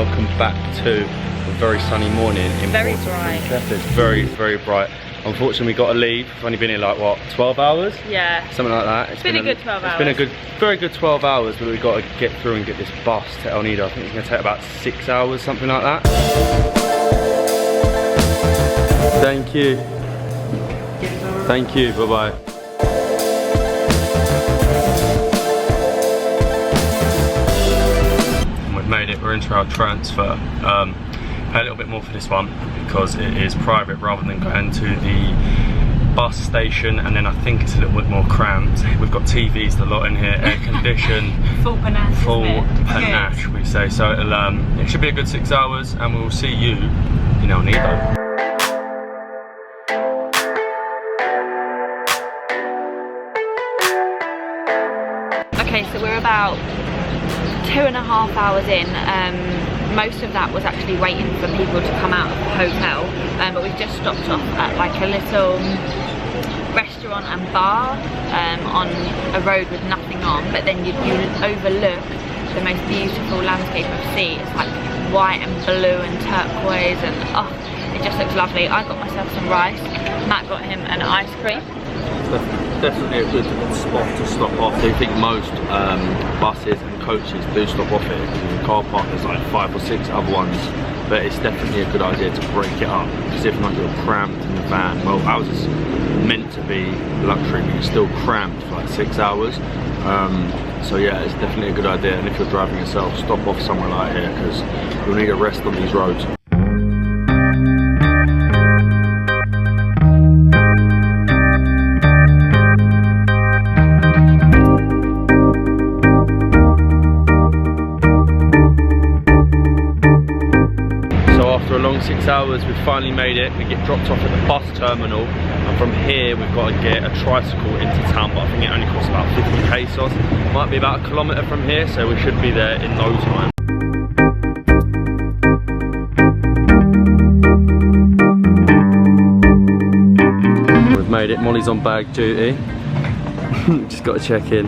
welcome back to a very sunny morning in Very bright. It's very, very bright. Unfortunately, we got to leave. We've only been here like, what, 12 hours? Yeah. Something like that. It's been a good 12 hours. It's been a very good 12 hours, but we've got to get through and get this bus to El Nido. I think it's going to take about 6 hours, something like that. Thank you. Thank you, bye-bye. Made it, we're into our transfer. Pay a little bit more for this one because it is private rather than going to the bus station, and then I think it's a little bit more cramped. We've got TVs a lot in here, air conditioned, full panache, full panache we say. So it should be a good 6 hours, and we'll see you in El Nido. Okay, so we're about 2.5 hours in. Most of that was actually waiting for people to come out of the hotel, but we've just stopped off at like a little restaurant and bar on a road with nothing on, but then you overlook the most beautiful landscape of sea. It's like white and blue and turquoise, and oh, it just looks lovely. I got myself some rice, Matt got him an ice cream. Definitely a good spot to stop off. I think most buses and coaches do stop off here. In the car park there's like 5 or 6 other ones, but it's definitely a good idea to break it up, because if not you're cramped in the van. Well, ours is meant to be luxury, but you're still cramped for like 6 hours. So yeah, it's definitely a good idea, and if you're driving yourself, stop off somewhere like here, because you'll need a rest on these roads. After a long 6 hours, we've finally made it. We get dropped off at the bus terminal, and from here we've got to get a tricycle into town, but I think it only costs about 50 pesos. Might be about 1 kilometre from here, so we should be there in no time. We've made it. Molly's on bag duty. Just got to check in.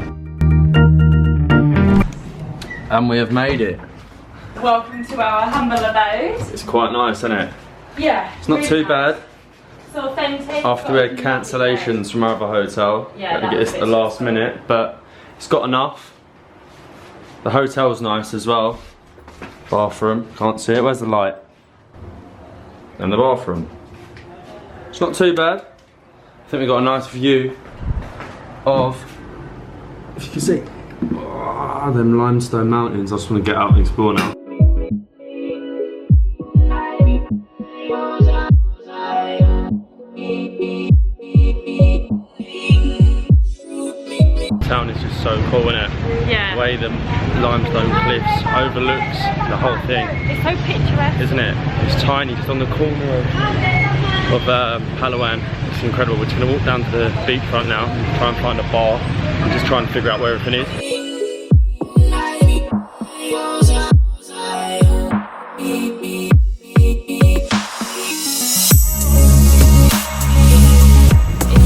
And we have made it. Welcome to our humble abode. It's quite nice, isn't it? Yeah. It's not really too nice. bad. It's authentic. After we had cancellations from our other hotel, Yeah, we had to get this at the last minute, but it's got enough. The hotel's nice as well. Bathroom, can't see it. Where's the light? And the bathroom. It's not too bad. I think we got a nice view of, if you can see, them limestone mountains. I just want to get out and explore now. Town is just so cool, isn't it? Yeah. The way the limestone cliffs overlooks the whole thing. It's so picturesque. Isn't it? It's tiny, just on the corner of Palawan. It's incredible. We're just going to walk down to the beachfront now, try and find a bar, and just try and figure out where everything is.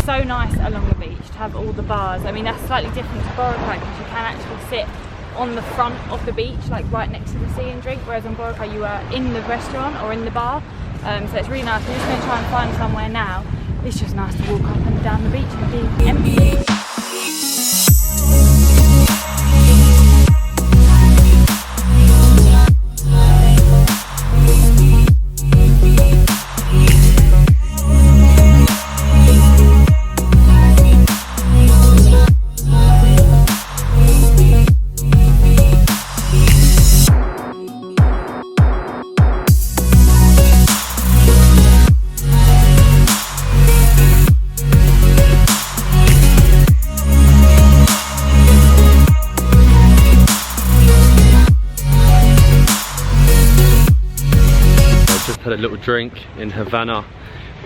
So nice along the beach to have all the bars. I mean, that's slightly different to Boracay because you can actually sit on the front of the beach, like right next to the sea, and drink, whereas on Boracay you are in the restaurant or in the bar. So it's really nice. We're just going to try and find somewhere now. It's just nice to walk up and down the beach and be empty. Had a little drink in Havana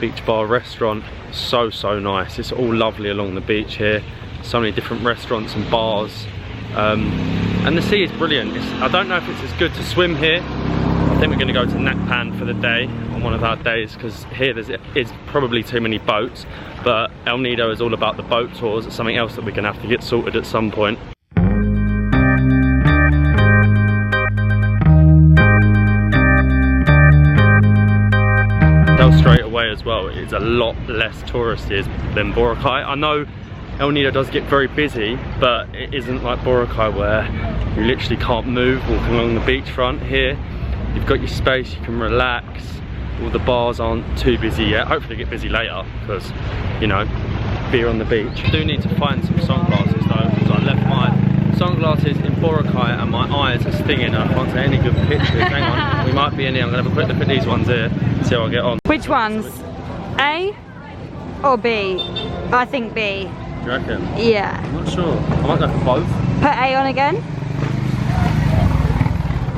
Beach Bar restaurant. So nice. It's all lovely along the beach here. So many different restaurants and bars, and the sea is brilliant. I don't know if it's as good to swim here. I think we're going to go to Nakpan for the day on one of our days, because here is probably too many boats, but El Nido is all about the boat tours. It's something else that we're going to have to get sorted at some point. tell straight away as well, it's a lot less touristy than Boracay. I know El Nido does get very busy, but it isn't like Boracay where you literally can't move walking along the beachfront. Here, you've got your space, you can relax. All the bars aren't too busy yet. Hopefully they get busy later because, you know, beer on the beach. I do need to find some sunglasses though, because I left my sunglasses in Boracay and my eyes are stinging and I can't take any good pictures. Hang on, we might be in here. I'm gonna have a quick look at these ones here, see how I get on. Which ones? A or B? I think B. Do you reckon? Yeah. I'm not sure. I might go for both. Put A on again?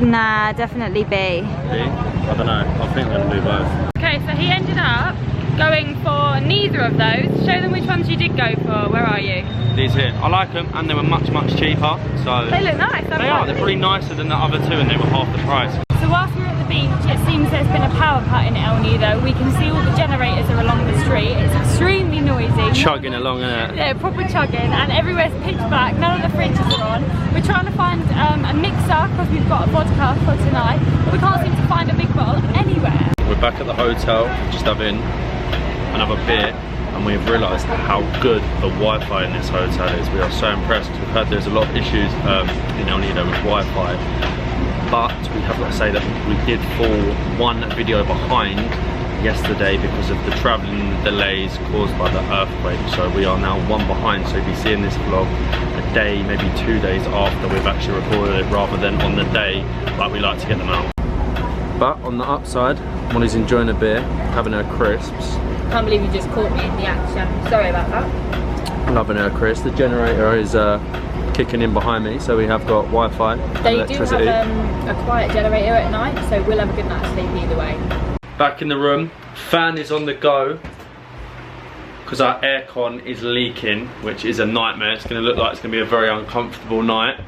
Nah, definitely B. B? I don't know. I think I'm gonna do both. Okay, so he ended up going for neither of those. Show them which ones you did go for. Where are you? These here. I like them and they were much cheaper. So They look nice. they are. They're probably nicer than the other two and they were half the price. So whilst we're at the beach, it seems there's been a power cut in El Nido. We can see all the generators are along the street. It's extremely noisy. Chugging along, innit? Yeah, proper chugging, and everywhere's pitch black. None of the fridges are on. We're trying to find a mixer because we've got a vodka for tonight, but we can't seem to find a big bottle anywhere. We're back at the hotel, just having another beer, and we've realised how good the Wi-Fi in this hotel is. We are so impressed. We've heard there's a lot of issues in El Nido with Wi-Fi, but we have got to say that we did fall one video behind yesterday because of the travelling delays caused by the earthquake. So we are now one behind, so you'll be seeing this vlog a day, maybe 2 days after we've actually recorded it, rather than on the day like we like to get them out. But on the upside, Molly's enjoying a beer, having her crisps. Can't believe you just caught me in the action. Sorry about that. Loving her crisps. The generator is kicking in behind me, so we have got Wi-Fi, They electricity. do have a quiet generator at night, so we'll have a good night's sleep either way. Back in the room, fan is on the go because our aircon is leaking, which is a nightmare. It's going to look like it's going to be a very uncomfortable night.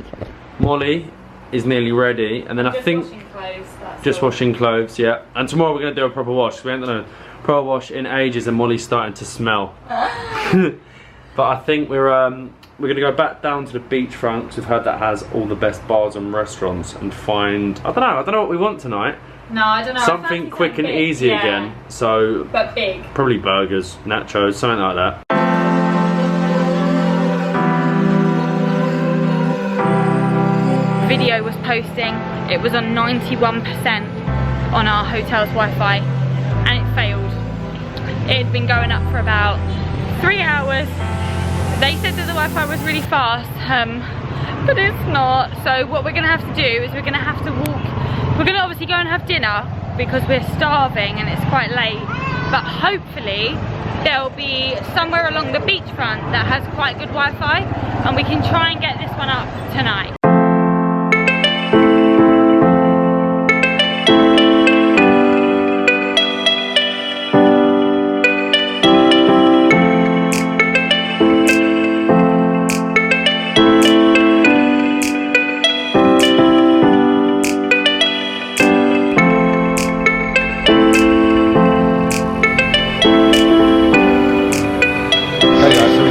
Molly is nearly ready, and then I think washing clothes, that's just all. washing clothes, yeah. And tomorrow we're going to do a proper wash. We haven't done a proper wash in ages, and Molly's starting to smell. But I think we're going to go back down to the beachfront because we've heard that has all the best bars and restaurants, and find, I don't know what we want tonight. No, I don't know. Something quick and easy again. So But big. probably burgers, nachos, something like that. Video was posting. It was on 91% on our hotel's Wi-Fi, and it failed. It had been going up for about 3 hours. They said that the Wi-Fi was really fast, but it's not. So what we're gonna have to do is we're gonna have to walk. We're gonna obviously go and have dinner because we're starving and it's quite late. But hopefully there'll be somewhere along the beachfront that has quite good Wi-Fi, and we can try and get this one up tonight.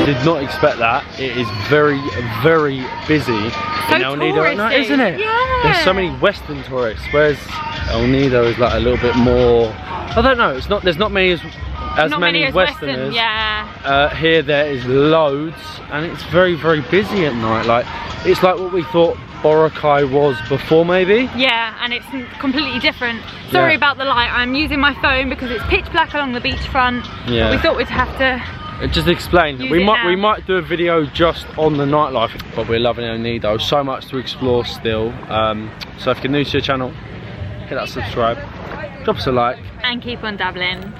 Did not expect that. It is very busy in El Nido at night, isn't it? Yeah. There's so many Western tourists, whereas El Nido is like a little bit more, I don't know, it's not, there's not many as many Westerners. Yeah. Here there is loads, and it's very busy at night. Like, it's like what we thought Boracay was before, maybe. Yeah, and it's completely different. Sorry about the light. I'm using my phone because it's pitch black along the beachfront. Yeah. We thought we'd have to Just explain. use We it might now. do a video just on the nightlife, but we're loving El Nido. So much to explore still. So if you're new to the channel, hit that subscribe, drop us a like. and keep on dabbling.